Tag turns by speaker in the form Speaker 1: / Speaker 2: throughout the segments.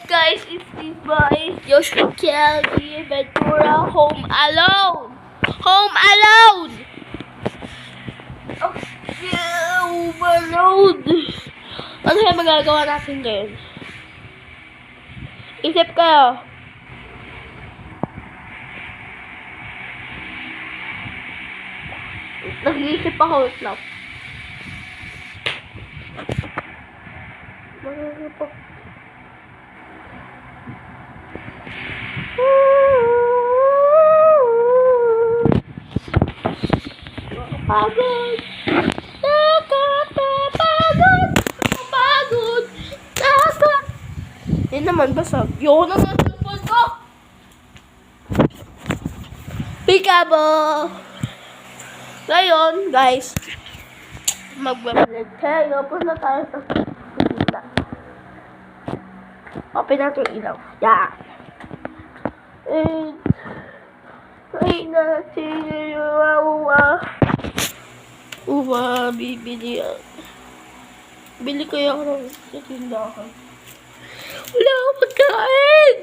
Speaker 1: guys, it's me by Joshua Kelly Ventura, Home Alone! Home Alone! Okay, Home Alone! Ano kaya magagawa natin ngayon? Isip kayo. Nag-iisip ako, wait lang. Pagod. Pagod. Hindi naman basag. Yun ang natapos ko. Peekaboo. Ngayon, guys, mag-webleg tayo. Punta tayo sa kusina. Open natin yung ilaw. Yan. And, try natin yung bibili yan. Bili kaya ako sa tindahan. Wala akong pagkain!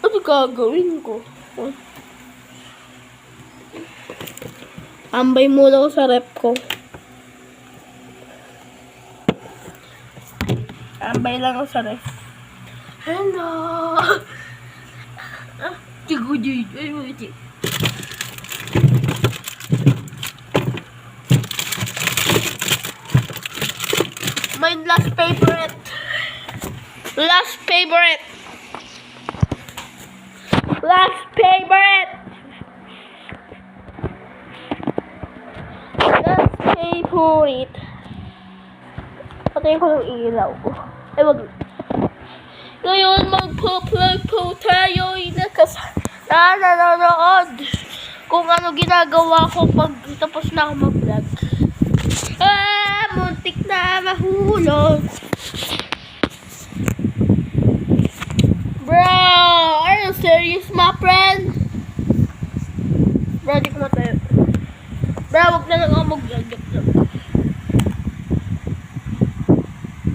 Speaker 1: Ano gagawin ko? Ambay muna ako sa rep ko. Ambay lang ako sa rep. Hello! My last favorite. Last favorite. Last favorite. Last favorite. Patayin ko ng ilaw ko. Ay, wag. Ngayon, magpo-plug po tayo. Nanonood kung ano ginagawa ko pag tapos na ako mag-vlog. Muntik na mahulog. Bro, are you serious, my friend? Bro, di ko matayo. Bro, wag na lang ako mag-vlog.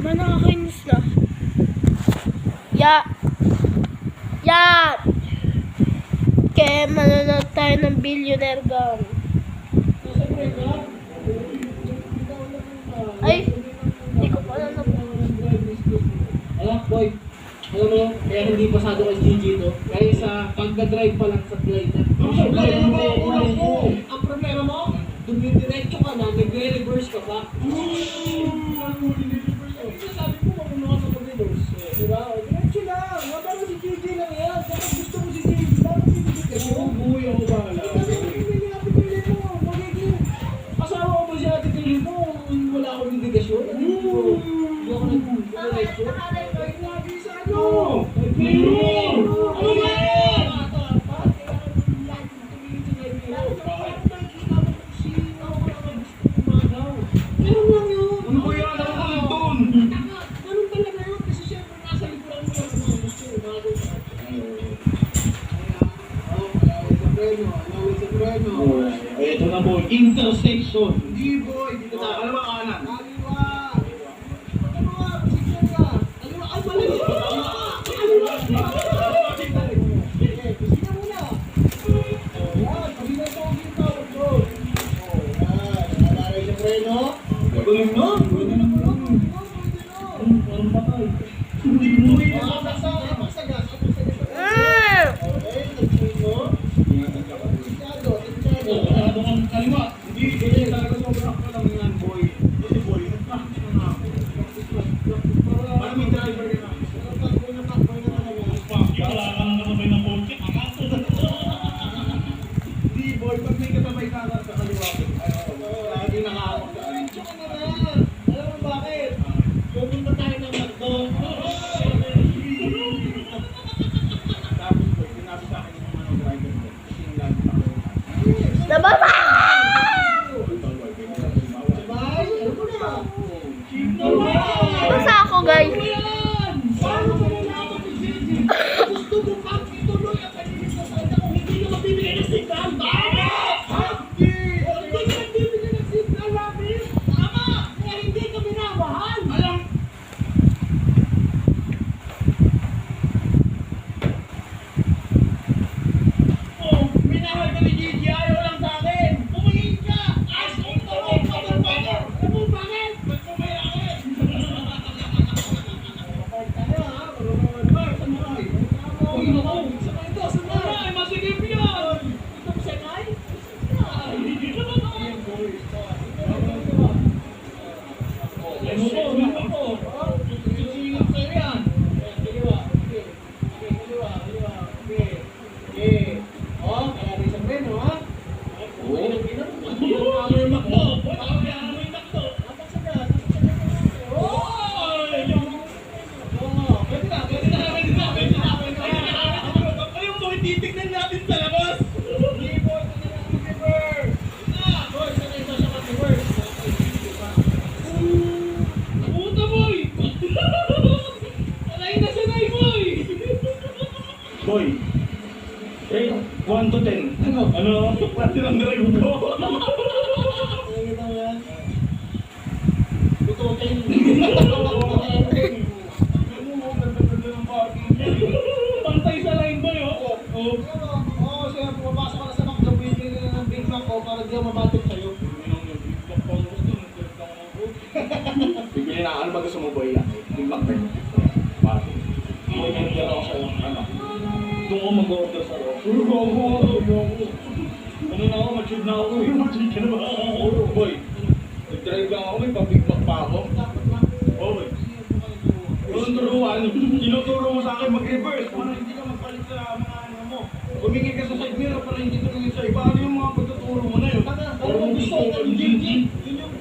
Speaker 1: Nakakainis na. Yan. Kaya mananood tayo ng Billionaire Gang. Ay, hindi ko pa alam na po.
Speaker 2: Alam, boy. Alam mo, kaya hindi pasado kay Gigi to. Kaya sa pagka-drive pa lang sa plate. Ang problema mo, dumidiretso ka na, nagre-reverse ka pa. Sabi ko, marunong ka sa reverse. Diba? Diretso lang. Parang si Gigi lang yan. Kapag gusto mo si Gigi, bakit hindi ka siya? Buhay ako ba? Asawa ko ba siya at itilin mo? Wala akong indikasyon. Hindi ako nag-reverse. Lagi sa ano? Ano ba? Ito na boy, intersection. Hindi boy, dito na. Alam mo kanan. Kaliwa. Ano nga, position ka. Kaliwa, ay mali. Kaliwa. Okay, position muna. Yan, pagina po ang gintaw. Yan, nakaray sa preno. Gagawin mo. Pwede na mo. Parang patay. Hindi mo. Masagas. Kaliwa, hindi talaga sobrang ka lang yan, boy. Hindi, boy, nag-practice na ako. Parang may driver ka na. Boy na wala ka nang katabay ng kotse. Hindi, boy, pag may katabay ka na sa kaliwa, lagi nakahawak ka. Alam mo bakit? Pupunta tayo ng McDo. Tapos, boy, sinabi sa akin yung mga driver ko. Kasi yung lagi ako.
Speaker 1: Nabasa! Basa ako, guys.
Speaker 2: Gusto mo pang ituloy ang kanilis na sana kung hindi ka mabibigay ng signal. Tama! Hindi ka nagbibigay ng signal namin. Tama! Kaya hindi kami na Susingit sa'yo yan. Kaliwa. Okay. Okay, kaliwa. Okay. Okay. Oh, kaya rin sa preno, ha? Oo. Amoy makto. Amoy makto. Apak sa gas. Oy! Oo, pwede na. Ayaw mo, titignan natin sa labas. Hindi po, ito na ang reverse. Boy, sanay sa reverse. Puta, boy! Sanay, boy!
Speaker 3: Boy, rate 1 to 10. Ano? Pati ng drive ko.
Speaker 2: Nakikita mo yan? Tututin.
Speaker 3: Pantay sa line boy, oh.
Speaker 2: Oo, siya pumapasok ka na sa McDo, bibili ka ng Big Mac ko para di ako mabatok sa'yo.
Speaker 3: Bibili na, ano ba gusto mo boy? Big Mac rin. Bakit? Boy, nandiyan ako sa'yo. Ano? Doon ko mag-order sa'yo. Ano na ako, matured na ako eh. Matured ka na ba? Oo, boy. Nag-drive lang ako, may pa-Big Mac pa ako. Oo, boy. Anong turuan? Tinuturo mo sa akin mag-reverse para hindi ka magpalit sa mga ano mo. Bumingin ka sa side mirror para hindi tumingin sa iba. Ano yung mga pagtuturo mo na yun?
Speaker 2: Ano mo gusto? Yun yung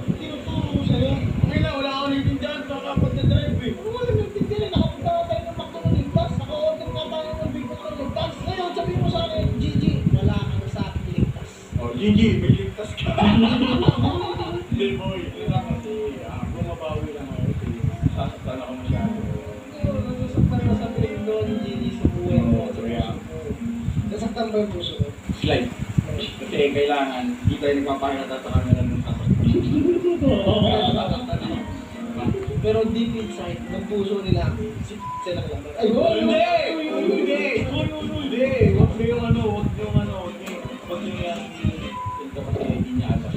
Speaker 2: tinuturo ko sa'yo.
Speaker 3: Ngayon, wala akong naiintindihan sa kapag na-drive eh.
Speaker 2: Ano wala nagtitigil? Nakapunta ka tayo ng McDo ng ligtas. Naka-order ka tayo ng Big Mac ng ligtas. Ngayon, sabihin mo sa akin, Gigi, wala ka na sa akin ligtas.
Speaker 3: Oh, Gigi, may ligtas ka. Hindi, boy. Kailangan kasi bumabawi lang ako kasi sasaktan ako masyado.
Speaker 2: Nasaktan na sa brain doon, Gigi, sa buhay mo.
Speaker 3: Kaya,
Speaker 2: Nasaktan ba yung puso mo?
Speaker 3: slide. Kasi kailangan, hindi tayo nagpapahirata sa kanila ng sasaktan.
Speaker 2: Pero deep inside, ng puso nila, sila lang. Ay,
Speaker 3: Hindi! Huwag yung ano, huwag yung yan.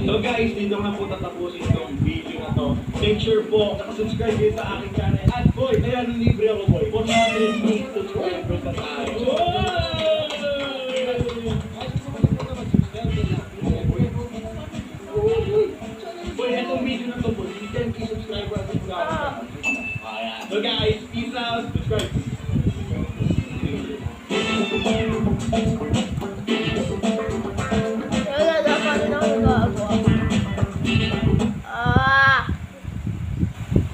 Speaker 3: So guys, dito ko na po tatapusin itong video na to. Make sure po, nakasubscribe kayo sa aking channel. At boy, kaya nung libre ako boy. 400 subscribers na tayo. Boy, itong video na to boy, 10k subscribers at So guys, peace out, subscribe.
Speaker 1: Wala na pa rin ako nagagawa.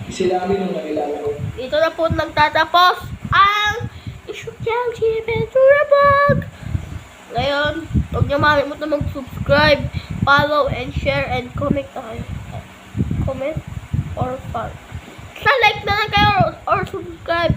Speaker 2: Sila amin yung nakilala ko.
Speaker 1: Dito na po nagtatapos ang Isukyang Ventura Vlog. Ngayon, huwag niyo makalimutan mag-subscribe, follow, and share, and comment tayo. Comment or follow. Sa like na lang kayo or subscribe.